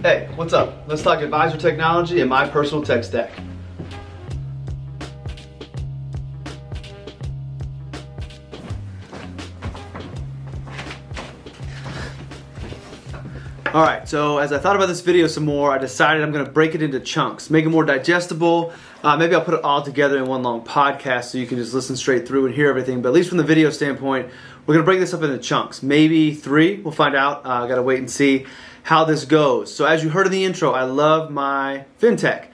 Hey, what's up? Let's talk advisor technology and my personal tech stack. Alright, so as I thought about this video some more, I decided I'm going to break it into chunks, make it more digestible. Maybe I'll put it all together in one long podcast so you can just listen straight through and hear everything. But at least from the video standpoint, we're going to break this up into chunks. Maybe 3, we'll find out. I got to wait and see how this goes. So as you heard in the intro, I love my fintech.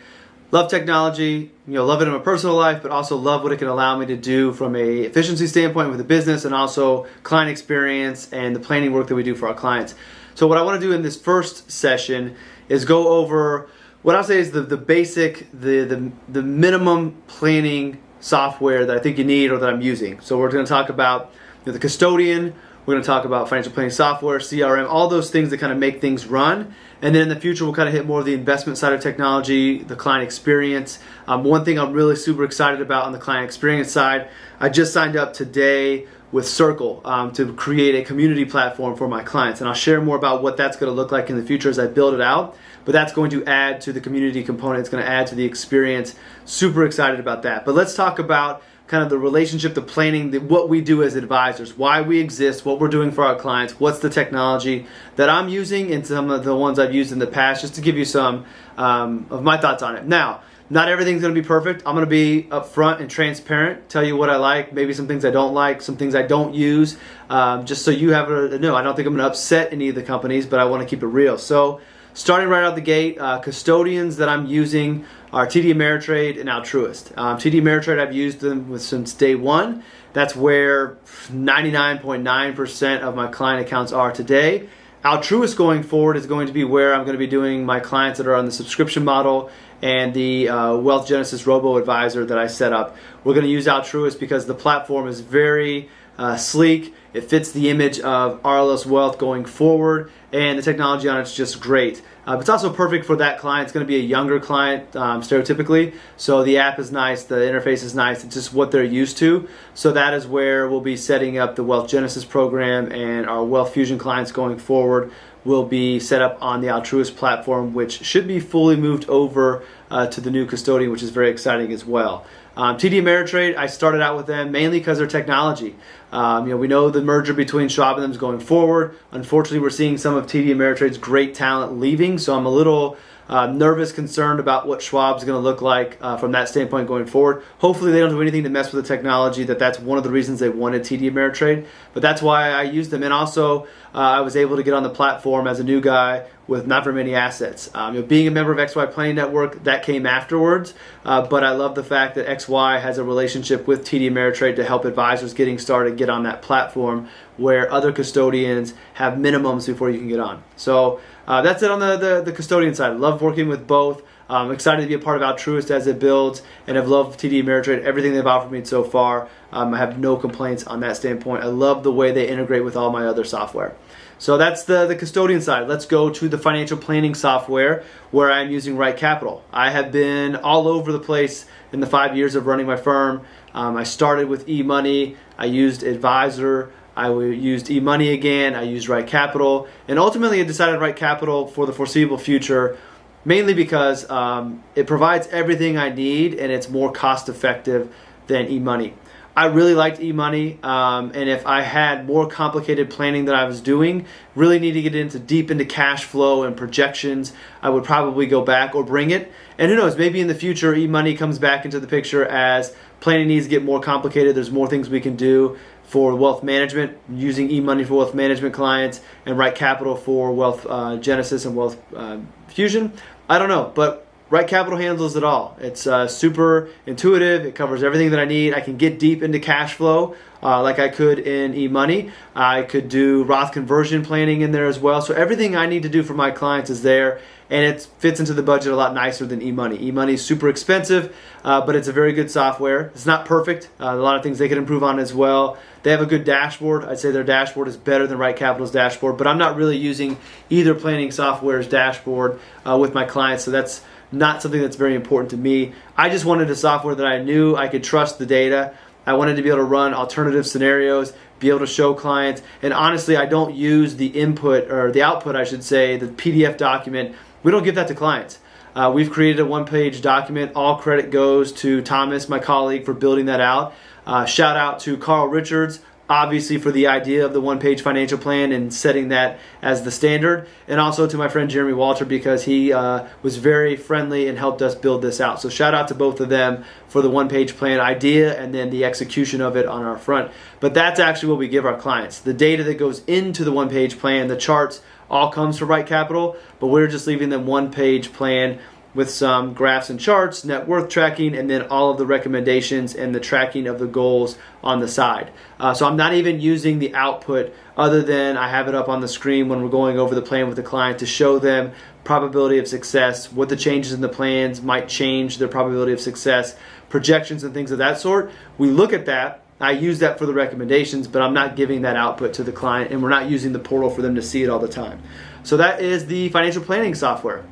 Love technology, love it in my personal life, but also love what it can allow me to do from a efficiency standpoint with the business and also client experience and the planning work that we do for our clients. So what I want to do in this first session is go over what I'll say is the basic, the minimum planning software that I think you need or that I'm using. So we're going to talk about the Custodian, we're going to talk about financial planning software, CRM, all those things that kind of make things run. And then in the future, we'll kind of hit more of the investment side of technology, the client experience. One thing I'm really super excited about on the client experience side, I just signed up today with Circle to create a community platform for my clients. And I'll share more about what that's going to look like in the future as I build it out. But that's going to add to the community component. It's going to add to the experience. Super excited about that. But let's talk about kind of the relationship, the planning, what we do as advisors, why we exist, what we're doing for our clients, what's the technology that I'm using and some of the ones I've used in the past, just to give you some of my thoughts on it. Now, not everything's going to be perfect. I'm going to be upfront and transparent, tell you what I like, maybe some things I don't like, some things I don't use, just so you have a no. I don't think I'm going to upset any of the companies, but I want to keep it real. So starting right out the gate, Custodians that I'm using are TD Ameritrade and Altruist. TD Ameritrade, I've used them since day one. That's where 99.9% of my client accounts are today. Altruist going forward is going to be where I'm going to be doing my clients that are on the subscription model and the Wealth Genesis robo-advisor that I set up. We're going to use Altruist because the platform is very sleek. It fits the image of RLS Wealth going forward, and the technology on it's just great. It's also perfect for that client. It's going to be a younger client, stereotypically. So the app is nice, the interface is nice. It's just what they're used to. So that is where we'll be setting up the Wealth Genesis program, and our Wealth Fusion clients going forward will be set up on the Altruist platform, which should be fully moved over to the new Custodian, which is very exciting as well. TD Ameritrade, I started out with them mainly because their technology. We know the merger between Schwab and them is going forward. Unfortunately, we're seeing some of TD Ameritrade's great talent leaving, so I'm a little nervous, concerned about what Schwab's going to look like from that standpoint going forward. Hopefully they don't do anything to mess with the technology. That's one of the reasons they wanted TD Ameritrade, but that's why I used them. And also I was able to get on the platform as a new guy with not very many assets. Being a member of XY Planning Network, that came afterwards, but I love the fact that XY has a relationship with TD Ameritrade to help advisors getting started get on that platform where other custodians have minimums before you can get on. So that's it on the Custodian side. I love working with both. I'm excited to be a part of Altruist as it builds, and I've loved TD Ameritrade, everything they've offered me so far. I have no complaints on that standpoint. I love the way they integrate with all my other software. So that's the Custodian side. Let's go to the financial planning software where I'm using Right Capital. I have been all over the place in the 5 years of running my firm. I started with eMoney. I used Advisor. I used eMoney again. I used Right Capital. And ultimately I decided Right Capital for the foreseeable future, mainly because it provides everything I need and it's more cost effective than eMoney. I really liked eMoney, and if I had more complicated planning that I was doing, really need to get deep into cash flow and projections, I would probably go back or bring it. And who knows, maybe in the future eMoney comes back into the picture as planning needs to get more complicated. There's more things we can do for wealth management, using eMoney for wealth management clients and Right Capital for Wealth Genesis and Wealth Fusion. I don't know, but Right Capital handles it all. It's super intuitive. It covers everything that I need. I can get deep into cash flow like I could in eMoney. I could do Roth conversion planning in there as well. So everything I need to do for my clients is there, and it fits into the budget a lot nicer than eMoney. eMoney is super expensive, but it's a very good software. It's not perfect. A lot of things they could improve on as well. They have a good dashboard. I'd say their dashboard is better than Right Capital's dashboard, but I'm not really using either planning software's dashboard with my clients, so that's not something that's very important to me. I just wanted a software that I knew I could trust the data. I wanted to be able to run alternative scenarios, be able to show clients, and honestly, I don't use the input, or the output I should say, the PDF document We don't give that to clients. We've created a one-page document. All credit goes to Thomas, my colleague, for building that out. Shout out to Carl Richards, obviously, for the idea of the one-page financial plan and setting that as the standard, and also to my friend Jeremy Walter, because he was very friendly and helped us build this out. So shout out to both of them for the one-page plan idea and then the execution of it on our front. But that's actually what we give our clients. The data that goes into the one-page plan, the charts, all comes from Right Capital, but we're just leaving them one-page plan with some graphs and charts, net worth tracking, and then all of the recommendations and the tracking of the goals on the side. So I'm not even using the output other than I have it up on the screen when we're going over the plan with the client to show them probability of success, what the changes in the plans might change their probability of success, projections and things of that sort. We look at that. I use that for the recommendations, but I'm not giving that output to the client, and we're not using the portal for them to see it all the time. So that is the financial planning software.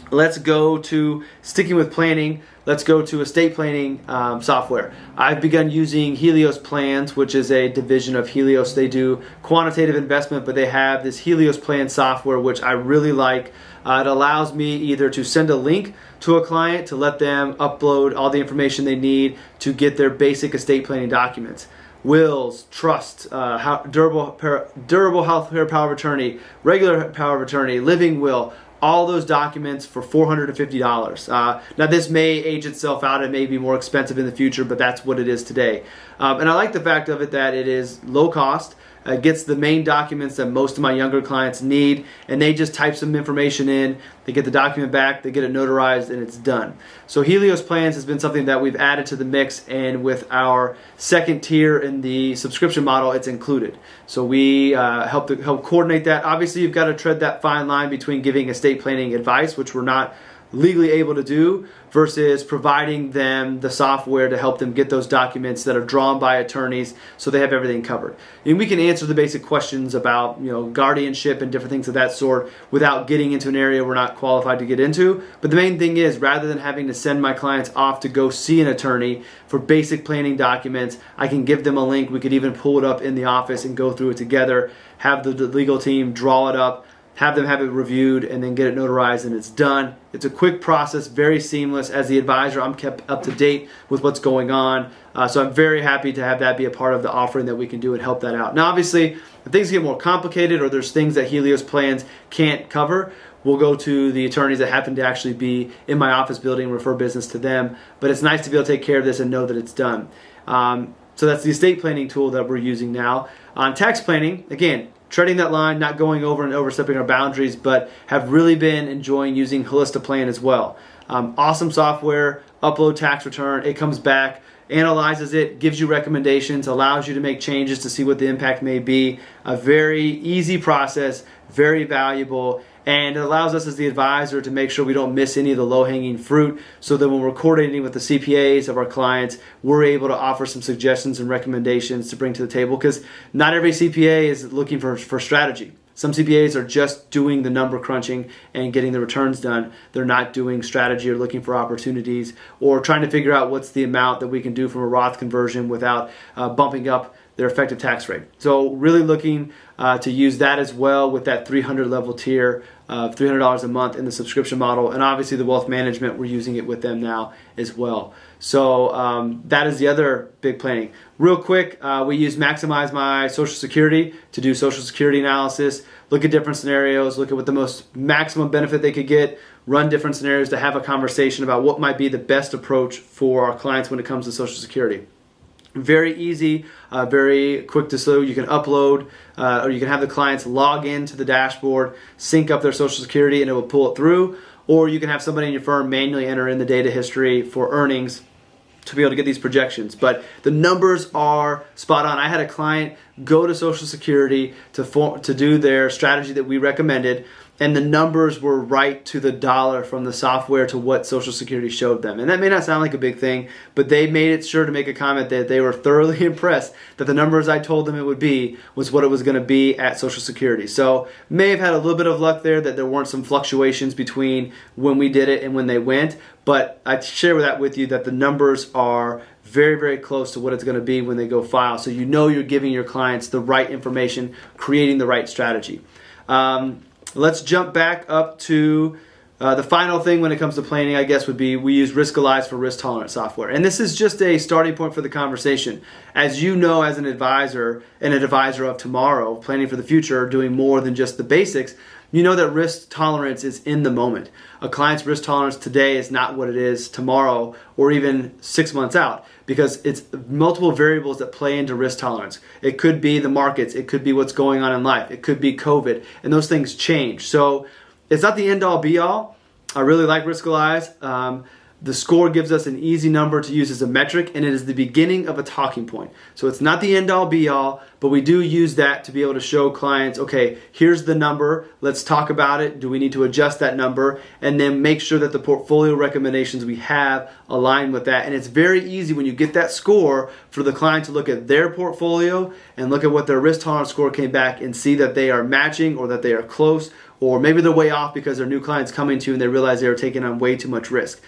Let's go to, sticking with planning, let's go to estate planning software. I've begun using Helios Plans, which is a division of Helios. They do quantitative investment, but they have this Helios Plan software, which I really like. It allows me either to send a link to a client to let them upload all the information they need to get their basic estate planning documents. Wills, trusts, durable healthcare power of attorney, regular power of attorney, living will, all those documents for $450. Now this may age itself out, it may be more expensive in the future, but that's what it is today. And I like the fact of it that it is low cost, gets the main documents that most of my younger clients need, and they just type some information in, they get the document back, they get it notarized, and it's done. So Helios Plans has been something that we've added to the mix, and with our second tier in the subscription model, it's included. So we help coordinate that. Obviously, you've got to tread that fine line between giving estate planning advice, which we're not legally able to do, versus providing them the software to help them get those documents that are drawn by attorneys so they have everything covered. And we can answer the basic questions about, guardianship and different things of that sort without getting into an area we're not qualified to get into. But the main thing is, rather than having to send my clients off to go see an attorney for basic planning documents, I can give them a link. We could even pull it up in the office and go through it together, have the legal team draw it up, have them have it reviewed, and then get it notarized, and it's done. It's a quick process, very seamless. As the advisor, I'm kept up to date with what's going on. So I'm very happy to have that be a part of the offering that we can do and help that out. Now, obviously, if things get more complicated or there's things that Helios Plans can't cover, we'll go to the attorneys that happen to actually be in my office building and refer business to them. But it's nice to be able to take care of this and know that it's done. So that's the estate planning tool that we're using now. On tax planning, again, treading that line, not going over and overstepping our boundaries, but have really been enjoying using Plan as well. Awesome software, upload tax return, it comes back, analyzes it, gives you recommendations, allows you to make changes to see what the impact may be. A very easy process, very valuable, and it allows us as the advisor to make sure we don't miss any of the low-hanging fruit, so that when we're coordinating with the CPAs of our clients, we're able to offer some suggestions and recommendations to bring to the table, because not every CPA is looking for strategy. Some CPAs are just doing the number crunching and getting the returns done. They're not doing strategy or looking for opportunities or trying to figure out what's the amount that we can do from a Roth conversion without bumping up their effective tax rate. So really looking to use that as well with that 300 level tier of $300 a month in the subscription model. And obviously the wealth management, we're using it with them now as well. So that is the other big planning. Real quick, we use Maximize My Social Security to do Social Security analysis, look at different scenarios, look at what the most maximum benefit they could get, run different scenarios to have a conversation about what might be the best approach for our clients when it comes to Social Security. Very easy, very quick to do. You can upload or you can have the clients log into the dashboard, sync up their Social Security, and it will pull it through. Or you can have somebody in your firm manually enter in the data history for earnings to be able to get these projections. But the numbers are spot on. I had a client go to Social Security to do their strategy that we recommended, and the numbers were right to the dollar from the software to what Social Security showed them. And that may not sound like a big thing, but they made it sure to make a comment that they were thoroughly impressed that the numbers I told them it would be was what it was going to be at Social Security. So may have had a little bit of luck there that there weren't some fluctuations between when we did it and when they went, but I'd share that with you that the numbers are very, very close to what it's going to be when they go file. So you know you're giving your clients the right information, creating the right strategy. Let's jump back up to The final thing when it comes to planning, I guess, would be we use Riskalyze for risk tolerant software. And this is just a starting point for the conversation. As you know, as an advisor and an advisor of tomorrow, planning for the future, doing more than just the basics, you know that risk tolerance is in the moment. A client's risk tolerance today is not what it is tomorrow or even 6 months out, because it's multiple variables that play into risk tolerance. It could be the markets, it could be what's going on in life, it could be COVID, and those things change. So it's not the end all be all. I really like Riskalyze. The score gives us an easy number to use as a metric, and it is the beginning of a talking point. So it's not the end all be all, but we do use that to be able to show clients, okay, here's the number, let's talk about it. Do we need to adjust that number? And then make sure that the portfolio recommendations we have align with that. And it's very easy when you get that score for the client to look at their portfolio and look at what their risk tolerance score came back and see that they are matching or that they are close, or maybe they're way off because they're new clients coming to you and they realize they are taking on way too much risk.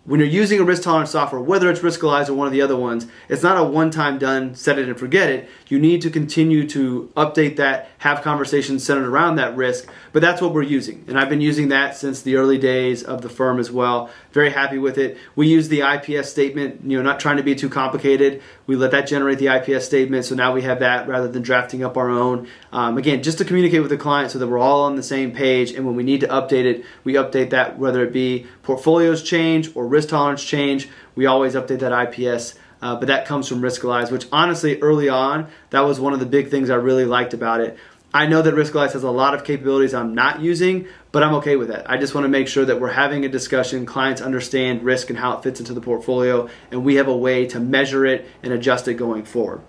When you're using a risk tolerance software, whether it's Riskalyze or one of the other ones, it's not a one-time done, set it and forget it. You need to continue to update that, have conversations centered around that risk, but that's what we're using. And I've been using that since the early days of the firm as well. Very happy with it. We use the IPS statement, not trying to be too complicated. We let that generate the IPS statement, so now we have that rather than drafting up our own. Again, just to communicate with the client so that we're all on the same page, and when we need to update it, we update that, whether it be portfolios change or risk tolerance change, we always update that IPS, but that comes from Riskalyze, which honestly, early on, that was one of the big things I really liked about it. I know that Riskalyze has a lot of capabilities I'm not using, but I'm okay with that. I just want to make sure that we're having a discussion, clients understand risk and how it fits into the portfolio, and we have a way to measure it and adjust it going forward.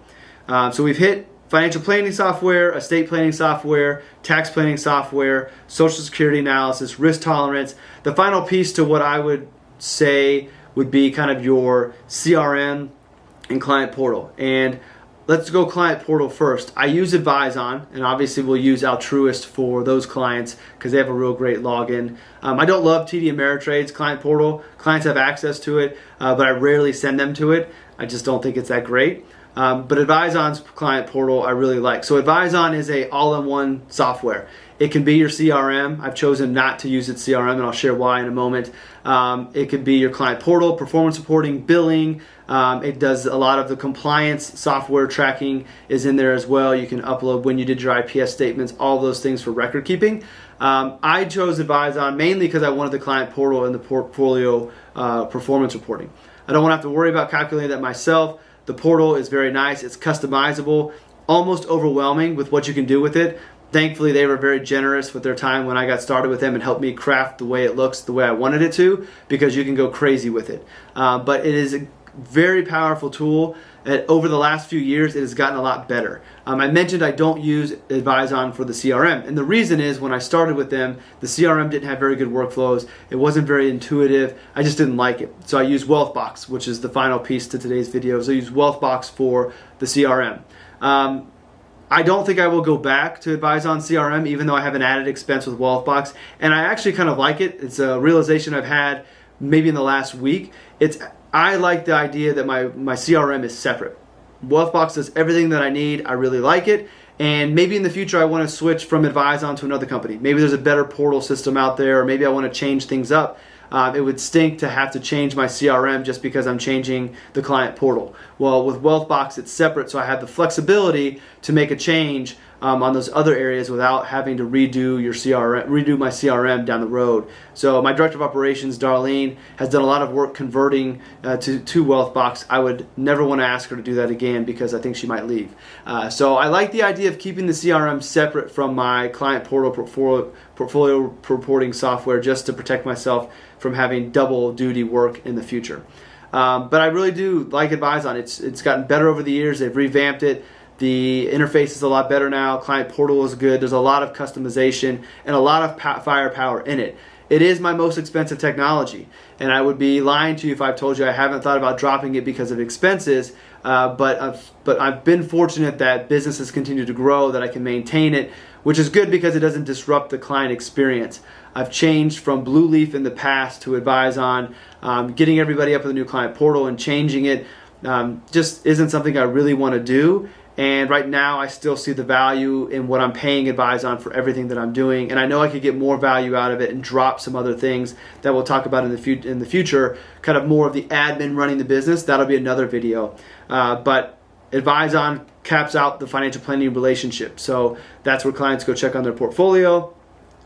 So we've hit financial planning software, estate planning software, tax planning software, social security analysis, risk tolerance. The final piece to what I would say would be kind of your CRM and client portal. And let's go client portal first. I use AdviseOn, and obviously we'll use Altruist for those clients because they have a real great login. I don't love TD Ameritrade's client portal. Clients have access to it, but I rarely send them to it. I just don't think it's that great. But AdviseOn's client portal I really like. So AdviseOn is a all-in-one software. It can be your CRM. I've chosen not to use its CRM, and I'll share why in a moment. It could be your client portal, performance reporting, billing. It does a lot of the compliance software tracking is in there as well. You can upload when you did your IPS statements, all those things for record keeping. I chose AdviseOn mainly because I wanted the client portal and the portfolio performance reporting. I don't want to have to worry about calculating that myself. The portal is very nice. It's customizable, almost overwhelming with what you can do with it. Thankfully, they were very generous with their time when I got started with them and helped me craft the way it looks the way I wanted it to, because you can go crazy with it. But it is a very powerful tool. Over the last few years, it has gotten a lot better. I mentioned I don't use AdviseOn for the CRM, and the reason is when I started with them, the CRM didn't have very good workflows. It wasn't very intuitive. I just didn't like it. So I use WealthBox, which is the final piece to today's video. So I use WealthBox for the CRM. I don't think I will go back to AdviseOn CRM, even though I have an added expense with WealthBox, and I actually kind of like it. It's a realization I've had maybe in the last week. I like the idea that my CRM is separate. WealthBox does everything that I need. I really like it. And maybe in the future I want to switch from AdviseOn to another company. Maybe there's a better portal system out there, or maybe I want to change things up. It would stink to have to change my CRM just because I'm changing the client portal. Well, with WealthBox it's separate, so I have the flexibility to make a change on those other areas without having to redo my CRM down the road. So my director of operations, Darlene, has done a lot of work converting to WealthBox. I would never want to ask her to do that again because I think she might leave. So I like the idea of keeping the CRM separate from my client portal portfolio reporting software, just to protect myself from having double duty work in the future. But I really do like AdviseOn. It's gotten better over the years. They've revamped it. The interface is a lot better now. Client portal is good. There's a lot of customization and a lot of firepower in it. It is my most expensive technology, and I would be lying to you if I told you I haven't thought about dropping it because of expenses. But I've been fortunate that businesses continue to grow, that I can maintain it, which is good because it doesn't disrupt the client experience. I've changed from Blue Leaf in the past to AdviseOn. Getting everybody up with a new client portal and changing it just isn't something I really want to do. And right now I still see the value in what I'm paying Advise-On for everything that I'm doing, and I know I could get more value out of it and drop some other things that we'll talk about in the future, kind of more of the admin running the business. That'll be another video. But Advise-On caps out the financial planning relationship, so that's where clients go check on their portfolio.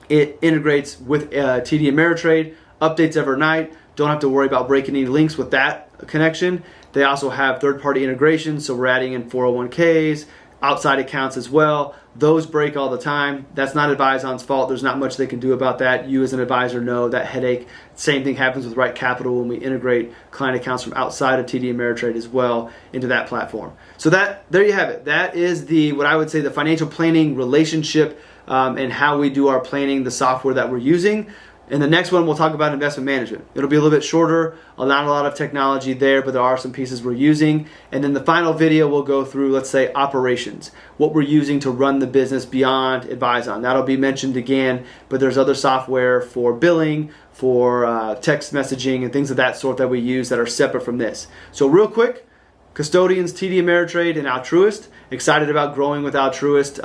It integrates with TD Ameritrade, updates every night. Don't have to worry about breaking any links with that connection. They also have third-party integration, so we're adding in 401ks, outside accounts as well. Those break all the time. That's not Advise-On's fault. There's not much they can do about that. You as an advisor know that headache. Same thing happens with Right Capital when we integrate client accounts from outside of TD Ameritrade as well into that platform. So there you have it. That is what I would say the financial planning relationship and how we do our planning, the software that we're using. In the next one, we'll talk about investment management. It'll be a little bit shorter, not a lot of technology there, but there are some pieces we're using. And then the final video, we'll go through, let's say, operations, what we're using to run the business beyond Advise-On. That'll be mentioned again, but there's other software for billing, for text messaging, and things of that sort that we use that are separate from this. So real quick, Custodians, TD Ameritrade, and Altruist. Excited about growing with Altruist.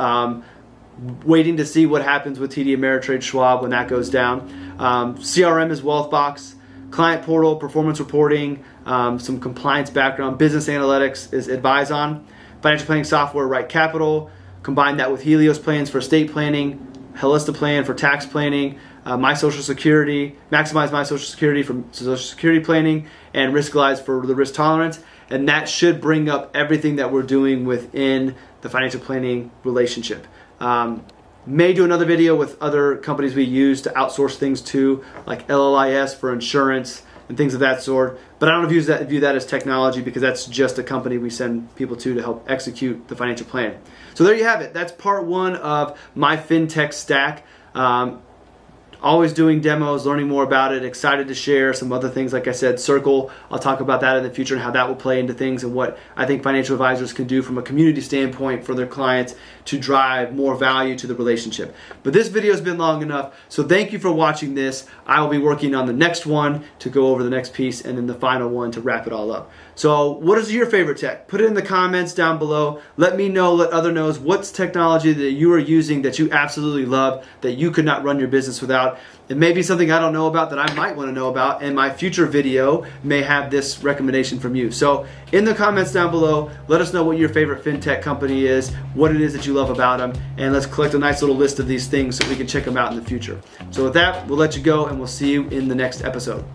Waiting to see what happens with TD Ameritrade Schwab when that goes down. CRM is Wealthbox. Client portal, performance reporting, some compliance background. Business analytics is Advise-On. Financial planning software, Right Capital. Combine that with Helios Plans for estate planning, Helios Plan for tax planning, My Social Security, maximize My Social Security for Social Security planning, and Riskalyze for the risk tolerance. And that should bring up everything that we're doing within the financial planning relationship. May do another video with other companies we use to outsource things to, like LLIS for insurance and things of that sort. But I don't view that as technology, because that's just a company we send people to help execute the financial plan. So there you have it. That's part one of my FinTech stack. Always doing demos, learning more about it, excited to share some other things. Like I said, Circle, I'll talk about that in the future and how that will play into things and what I think financial advisors can do from a community standpoint for their clients to drive more value to the relationship. But this video has been long enough, so thank you for watching this. I will be working on the next one to go over the next piece, and then the final one to wrap it all up. So what is your favorite tech? Put it in the comments down below. Let me know, let others know what's technology that you are using that you absolutely love, that you could not run your business without. It may be something I don't know about that I might want to know about, and my future video may have this recommendation from you. So in the comments down below, let us know what your favorite FinTech company is, what it is that you love about them, and let's collect a nice little list of these things so we can check them out in the future. So with that, we'll let you go, and we'll see you in the next episode.